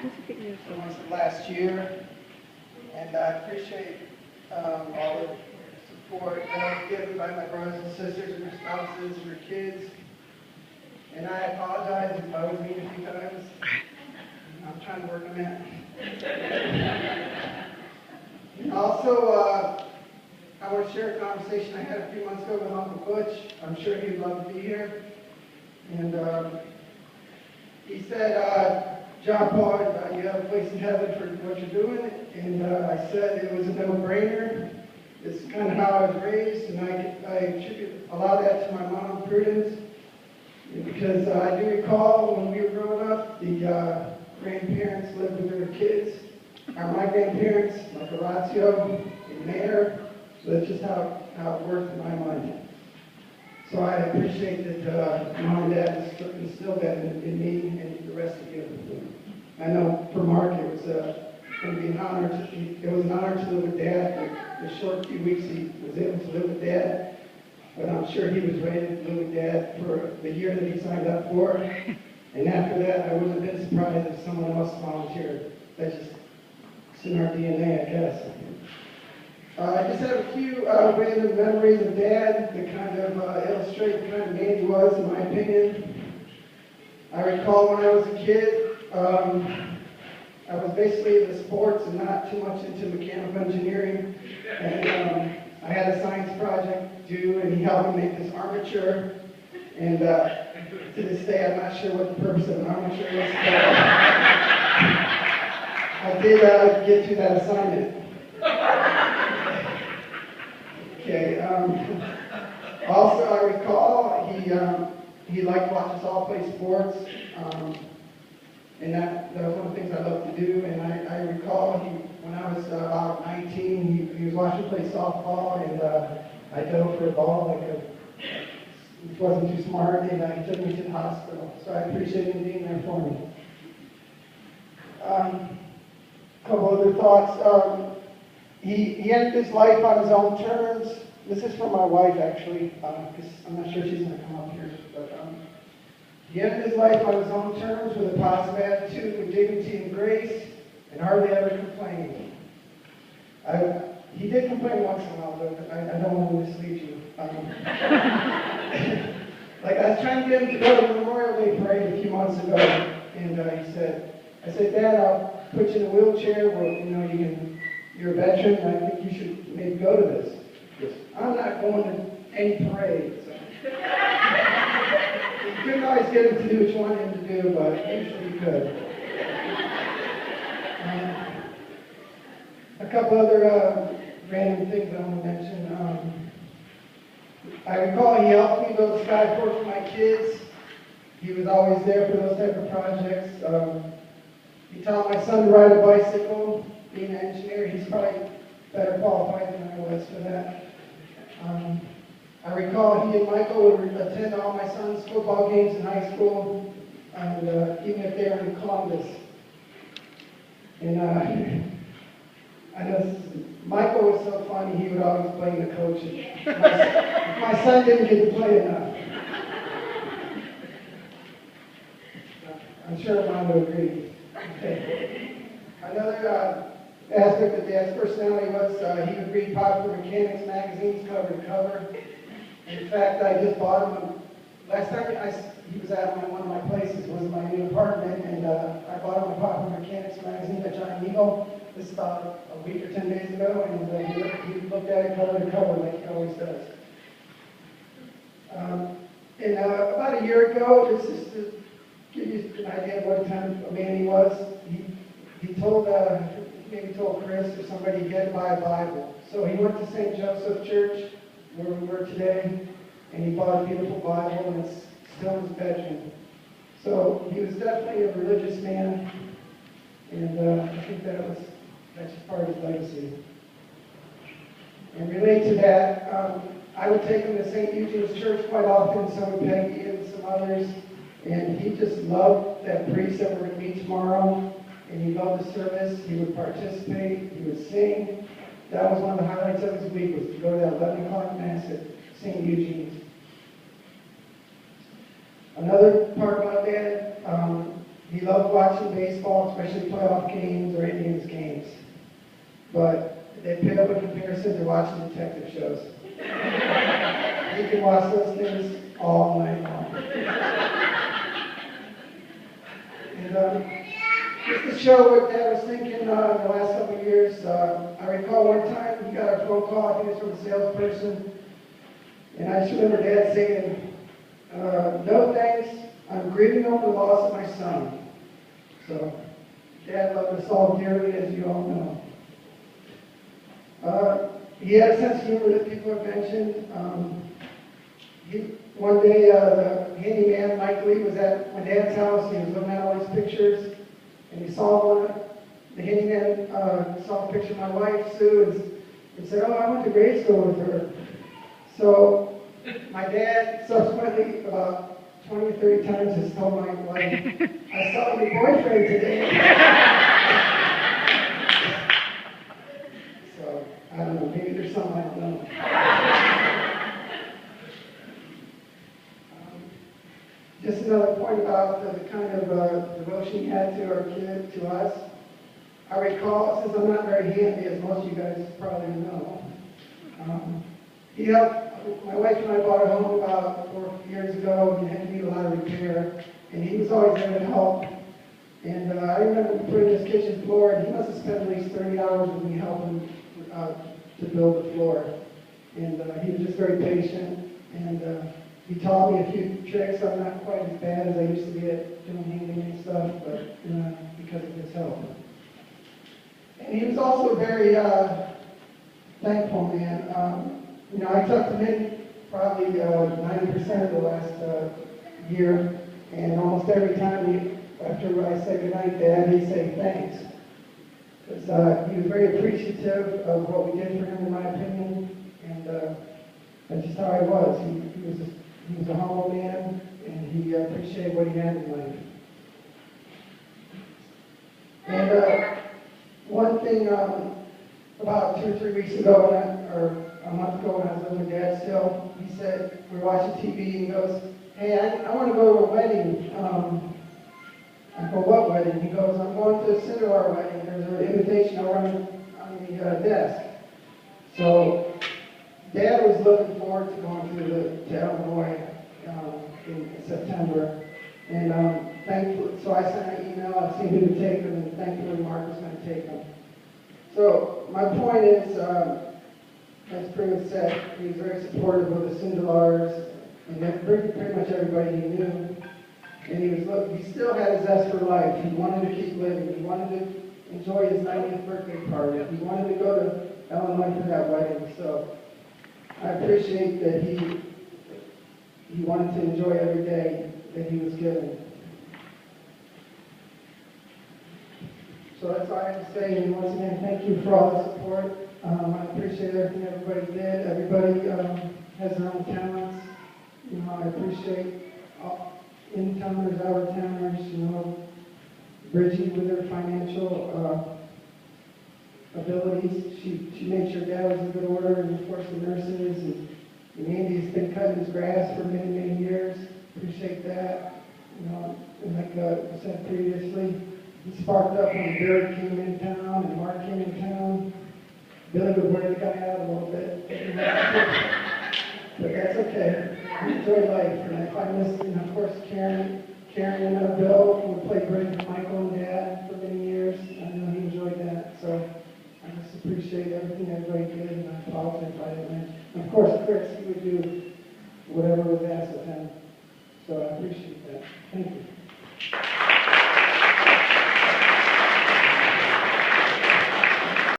almost last year, and I appreciate all the support that I was given by my brothers and sisters and their spouses and their kids. And I apologize if I was mean a few times. I'm trying to work on that. And also, I want to share a conversation I had a few months ago with Uncle Butch. I'm sure he'd love to be here. And he said, John Paul, you have a place in heaven for what you're doing. And I said it was a no-brainer. It's kind of how I was raised, and I attribute a lot of that to my mom, Prudence. Because I do recall when we were growing up, the grandparents lived with their kids. My grandparents, like Horatio and Mayor, so that's just how it worked in my mind. So I appreciate that Mom and Dad instilled that in me and the rest of you. I know for Mark it was going to be an honor. It was an honor to live with Dad for the short few weeks he was able to live with Dad. But I'm sure he was ready to live with Dad for the year that he signed up for. And after that, I wouldn't have been surprised if someone else volunteered. That's just in our DNA, I guess. I just have a few random memories of Dad that kind of illustrate the kind of man he was, in my opinion. I recall when I was a kid, I was basically into sports and not too much into mechanical engineering. And I had a science project due, and he helped me make this armature. And to this day, I'm not sure what the purpose of an armature is, but I did get through that assignment. Okay. Also, I recall he liked to watch us all play sports, and that was one of the things I loved to do. And I recall when I was about 19, he was watching play softball, and I dove for a ball it wasn't too smart, and he took me to the hospital. So I appreciate him being there for me. A couple other thoughts. He ended his life on his own terms. This is for my wife, actually, because I'm not sure she's going to come up here. But he ended his life on his own terms with a positive attitude, with dignity and grace, and hardly ever complained. He did complain once in a while, but I don't want to mislead you. Like I was trying to get him to go to the Memorial Day parade a few months ago, and I said, Dad, I'll put you in a wheelchair. Well, you're a veteran, and I think you should maybe go to this. I'm not going to any parade. So. You couldn't always get him to do what you wanted him to do, but usually you could. A couple other random things I want to mention. I recall he helped me build Skyport for my kids. He was always there for those type of projects. He taught my son to ride a bicycle. Being an engineer, he's probably better qualified than I was for that. I recall he and Michael would attend all my son's football games in high school, and even if they were in Columbus. And I know Michael was so funny, he would always blame the coaches. My son didn't get to play enough. I'm sure Mom would agree. Okay. Another aspect of Dad's personality was he would read Popular Mechanics magazines cover to cover. In fact, I just bought him last time he was at one of my places, was my new apartment, and I bought him a Popular Mechanics magazine by John Eagle. This is about a week or 10 days ago, and he looked at it cover to cover like he always does. And about a year ago, this is to give you an idea of what kind of a man he was, he told, maybe told Chris or somebody he had to buy a Bible. So he went to St. Joseph Church, where we were today, and he bought a beautiful Bible, and it's still in his bedroom. So he was definitely a religious man, and I think that's just part of his legacy. And related to that, I would take him to St. Eugene's Church quite often, so would Peggy and some others, and he just loved that priest that we're going to meet tomorrow, and he loved the service. He would participate, he would sing. That was one of the highlights of his week, was to go to that 11 o'clock Mass at St. Eugene's. Another part about Dad, He loved watching baseball, especially playoff games or Indians games. But they pit up a comparison to watching detective shows. He could watch those things all night long. And just to show what Dad was thinking in the last couple of years, I recall one time he got a phone call, I think it was from a salesperson, and I just remember Dad saying, no thanks, I'm grieving over the loss of my son. So, Dad loved us all dearly, as you all know. He had a sense of humor that people have mentioned. One day, the handyman, Mike Lee, was at my dad's house. He was looking at all these pictures, and he saw one. The handyman saw a picture of my wife, Sue, and said, oh, I went to grade school with her. So my dad, subsequently, about 20 or 30 times, has told my wife, I saw your boyfriend today. So, I don't know, maybe there's something I don't know. Just another point about the kind of devotion he had to our kid, to us. I recall, since I'm not very handy, as most of you guys probably know, he helped, my wife and I bought a home about 4 years ago, and it had to need a lot of repair, and he was always there to help. And I remember putting this kitchen floor, and he must have spent at least 30 hours with me helping to build the floor. And he was just very patient, and he taught me a few tricks. I'm not quite as bad as I used to be at doing handyman stuff, but because of his help. And he was also a very thankful man. I tucked him in probably 90% of the last year, and almost every time after I say goodnight, Dad, he'd say thanks. Because he was very appreciative of what we did for him, in my opinion, and that's just how he was. He was a humble man, and he appreciated what he had in life. And one thing, about 2 or 3 weeks ago, or a month ago when I was living with Dad still, he said, we were watching TV, and he goes, hey, I want to go to a wedding. I go, what wedding? He goes, I'm going to a Cinderella wedding. There's an invitation over on the desk. So, Dad was looking forward to going to Illinois in September. And thankfully, so I sent an email, I seen who to take him, and thankfully Mark was going to take him. So, my point is, as Pruitt said, he was very supportive of the Cinderellars, and pretty much everybody he knew. And he still had a zest for life. He wanted to keep living. He wanted to enjoy his 90th birthday party. He wanted to go to Illinois for that wedding. So I appreciate that he wanted to enjoy every day that he was given. So that's all I have to say. And once again, thank you for all the support. I appreciate everything everybody did. Everybody has their own talents. I appreciate in-towners, out-of-towners, Bridgie with her financial abilities. She made sure Dad was in good order, and of course the nurses, and Andy's been cutting his grass for many, many years. Appreciate that. And like I said previously, he sparked up when Barry came in town and Mark came in town. Billy would wear the guy out a little bit. But that's okay. Enjoy life. And I find this, and of course, Karen and Bill would play bridge with Michael and Dad for many years. I know he enjoyed that. So I just appreciate everything everybody did, and I apologize if I didn't mention. And of course, Chris, he would do whatever was asked of him. So I appreciate that. Thank you.